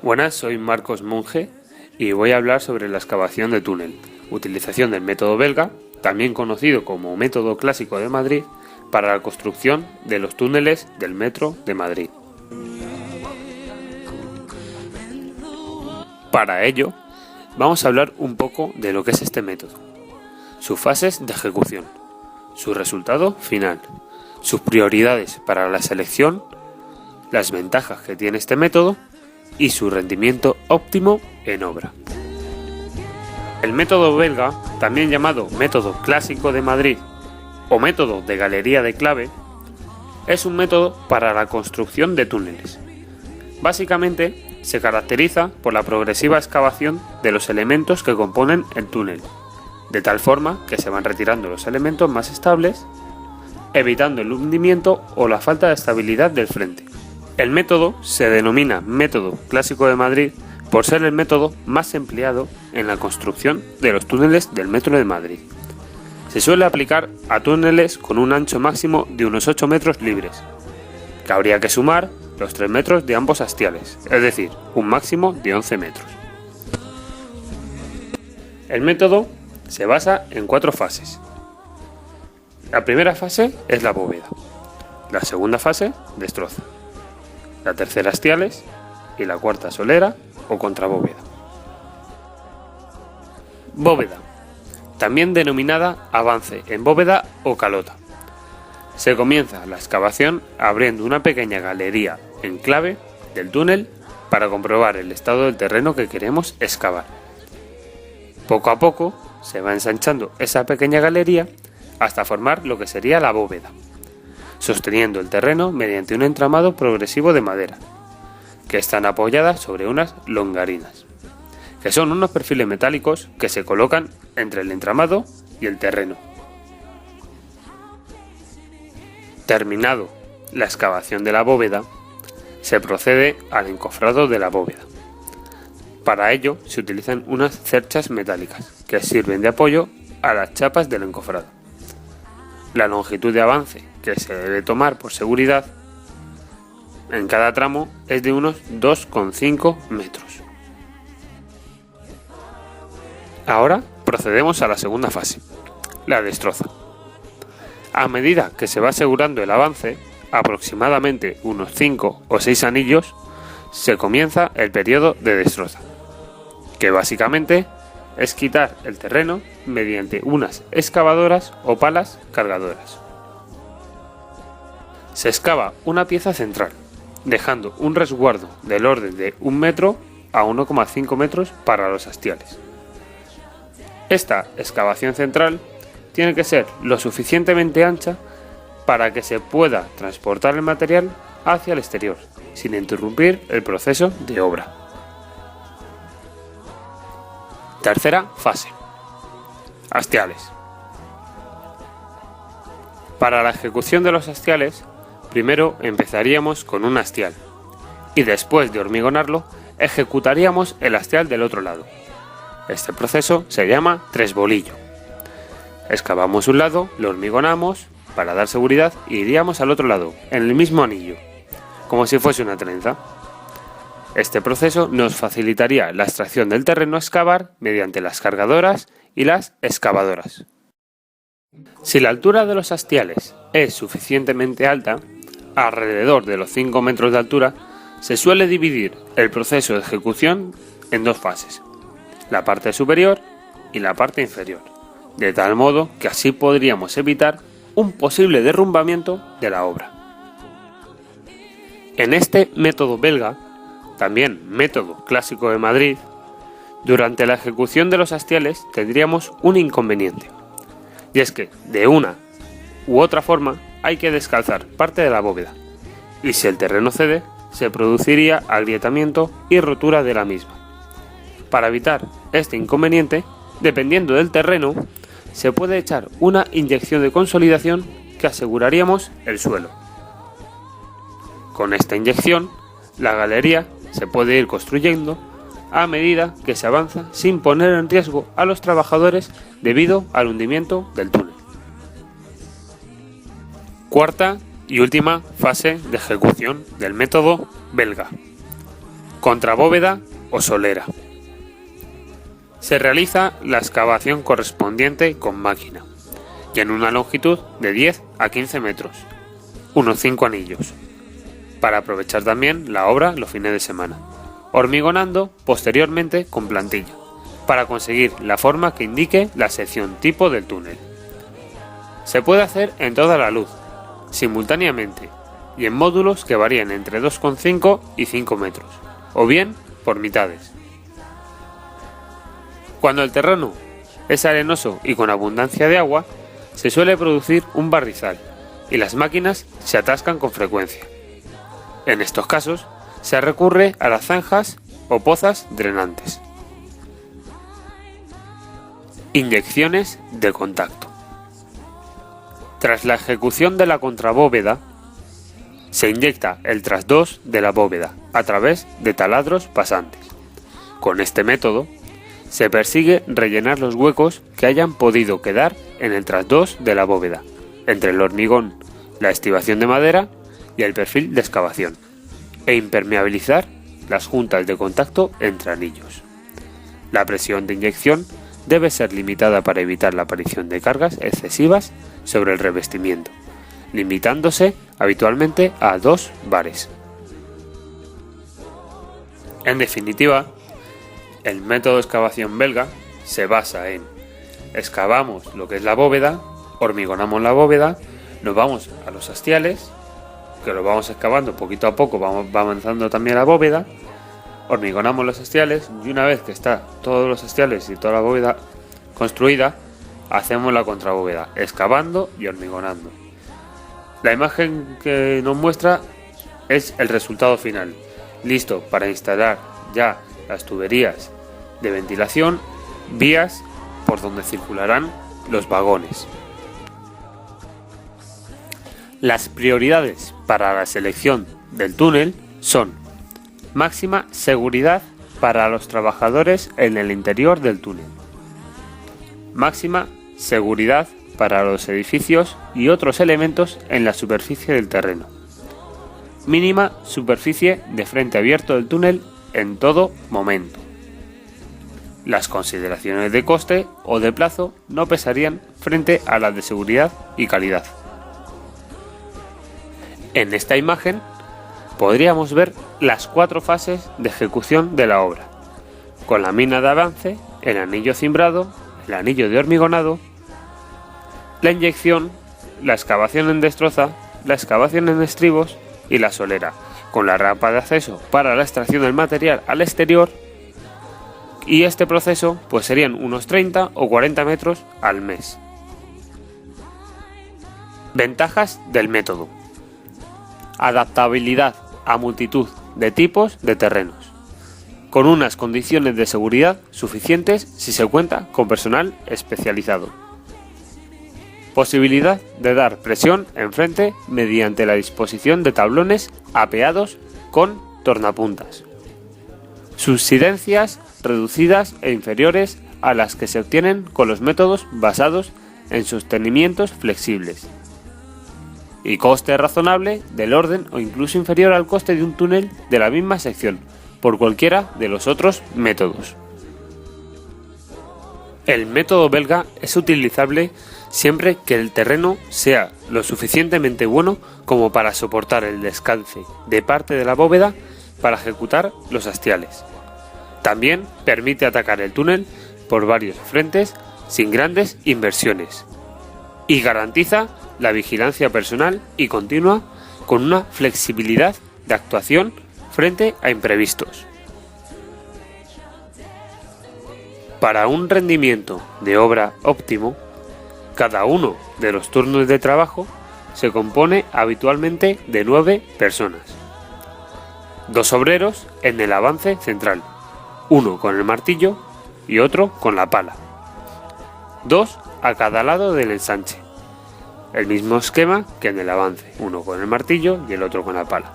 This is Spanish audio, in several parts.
Buenas, soy Marcos Monge y voy a hablar sobre la excavación de túnel, utilización del método belga, también conocido como método clásico de Madrid, para la construcción de los túneles del metro de Madrid. Para ello, vamos a hablar un poco de lo que es este método, sus fases de ejecución, su resultado final, sus prioridades para la selección, las ventajas que tiene este método y su rendimiento óptimo en obra. El método belga, también llamado método clásico de Madrid o método de galería de clave, es un método para la construcción de túneles. Básicamente, se caracteriza por la progresiva excavación de los elementos que componen el túnel, de tal forma que se van retirando los elementos más estables, evitando el hundimiento o la falta de estabilidad del frente. El método se denomina método clásico de Madrid por ser el método más empleado en la construcción de los túneles del metro de Madrid. Se suele aplicar a túneles con un ancho máximo de unos 8 metros libres, que habría que sumar los 3 metros de ambos hastiales, es decir, un máximo de 11 metros. El método se basa en 4 fases. La primera fase es la bóveda, la segunda fase, destroza, la tercera hastiales y la cuarta solera o contrabóveda. Bóveda, también denominada avance en bóveda o calota. Se comienza la excavación abriendo una pequeña galería en clave del túnel para comprobar el estado del terreno que queremos excavar. Poco a poco se va ensanchando esa pequeña galería hasta formar lo que sería la bóveda, sosteniendo el terreno mediante un entramado progresivo de madera, que están apoyadas sobre unas longarinas, que son unos perfiles metálicos que se colocan entre el entramado y el terreno. Terminado la excavación de la bóveda, se procede al encofrado de la bóveda. Para ello se utilizan unas cerchas metálicas que sirven de apoyo a las chapas del encofrado. La longitud de avance que se debe tomar por seguridad en cada tramo es de unos 2,5 metros. Ahora procedemos a la segunda fase, la destroza. A medida que se va asegurando el avance, aproximadamente unos 5 o 6 anillos, se comienza el periodo de destroza, que básicamente es quitar el terreno mediante unas excavadoras o palas cargadoras. Se excava una pieza central, dejando un resguardo del orden de 1 metro a 1,5 metros para los hastiales. Esta excavación central tiene que ser lo suficientemente ancha para que se pueda transportar el material hacia el exterior, sin interrumpir el proceso de obra. Tercera fase. Hastiales. Para la ejecución de los hastiales, primero empezaríamos con un hastial y después de hormigonarlo, ejecutaríamos el hastial del otro lado. Este proceso se llama tresbolillo. Excavamos un lado, lo hormigonamos para dar seguridad y iríamos al otro lado, en el mismo anillo, como si fuese una trenza. Este proceso nos facilitaría la extracción del terreno a excavar mediante las cargadoras y las excavadoras. Si la altura de los hastiales es suficientemente alta, alrededor de los 5 metros de altura, se suele dividir el proceso de ejecución en 2 fases, la parte superior y la parte inferior, de tal modo que así podríamos evitar un posible derrumbamiento de la obra. En este método belga, también método clásico de Madrid, durante la ejecución de los hastiales tendríamos un inconveniente, y es que de una u otra forma hay que descalzar parte de la bóveda, y si el terreno cede, se produciría agrietamiento y rotura de la misma. Para evitar este inconveniente, dependiendo del terreno, se puede echar una inyección de consolidación que aseguraríamos el suelo. Con esta inyección, la galería se puede ir construyendo a medida que se avanza sin poner en riesgo a los trabajadores debido al hundimiento del túnel. Cuarta y última fase de ejecución del método belga, Contrabóveda o solera. Se realiza la excavación correspondiente con máquina y en una longitud de 10 a 15 metros, unos 5 anillos, para aprovechar también la obra los fines de semana, hormigonando posteriormente con plantilla, para conseguir la forma que indique la sección tipo del túnel. Se puede hacer en toda la luz, simultáneamente, y en módulos que varían entre 2,5 y 5 metros, o bien por mitades. Cuando el terreno es arenoso y con abundancia de agua, se suele producir un barrizal y las máquinas se atascan con frecuencia. En estos casos, se recurre a las zanjas o pozas drenantes. Inyecciones de contacto. Tras la ejecución de la contrabóveda, se inyecta el trasdós de la bóveda a través de taladros pasantes. Con este método, se persigue rellenar los huecos que hayan podido quedar en el trasdós de la bóveda, entre el hormigón, la estribación de madera y el perfil de excavación, e impermeabilizar las juntas de contacto entre anillos. La presión de inyección debe ser limitada para evitar la aparición de cargas excesivas sobre el revestimiento, limitándose habitualmente a 2 bares. En definitiva, el método de excavación belga se basa en: excavamos lo que es la bóveda, hormigonamos la bóveda, nos vamos a los hastiales, que lo vamos excavando poquito a poco, va avanzando también la bóveda, hormigonamos los hastiales y una vez que está todos los hastiales y toda la bóveda construida, hacemos la contrabóveda, excavando y hormigonando. La imagen que nos muestra es el resultado final, listo para instalar ya las tuberías de ventilación, vías por donde circularán los vagones. Las prioridades para la selección del túnel son: máxima seguridad para los trabajadores en el interior del túnel, máxima seguridad para los edificios y otros elementos en la superficie del terreno, mínima superficie de frente abierto del túnel en todo momento. Las consideraciones de coste o de plazo no pesarían frente a las de seguridad y calidad. En esta imagen podríamos ver las 4 fases de ejecución de la obra, con la mina de avance, el anillo cimbrado, el anillo de hormigonado, la inyección, la excavación en destroza, la excavación en estribos y la solera, con la rampa de acceso para la extracción del material al exterior, y este proceso pues serían unos 30 o 40 metros al mes. Ventajas del método: adaptabilidad a multitud de tipos de terrenos, con unas condiciones de seguridad suficientes si se cuenta con personal especializado. Posibilidad de dar presión enfrente mediante la disposición de tablones apeados con tornapuntas. Subsidencias reducidas e inferiores a las que se obtienen con los métodos basados en sostenimientos flexibles. Y coste razonable del orden o incluso inferior al coste de un túnel de la misma sección por cualquiera de los otros métodos. El método belga es utilizable siempre que el terreno sea lo suficientemente bueno como para soportar el descalce de parte de la bóveda para ejecutar los hastiales. También permite atacar el túnel por varios frentes sin grandes inversiones y garantiza la vigilancia personal y continua con una flexibilidad de actuación frente a imprevistos. Para un rendimiento de obra óptimo, cada uno de los turnos de trabajo se compone habitualmente de 9 personas. 2 obreros en el avance central, uno con el martillo y otro con la pala. 2 a cada lado del ensanche. El mismo esquema que en el avance, uno con el martillo y el otro con la pala.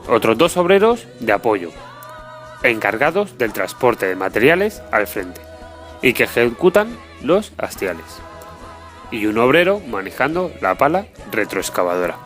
Otros 2 obreros de apoyo, encargados del transporte de materiales al frente y que ejecutan los hastiales. Y un obrero manejando la pala retroexcavadora.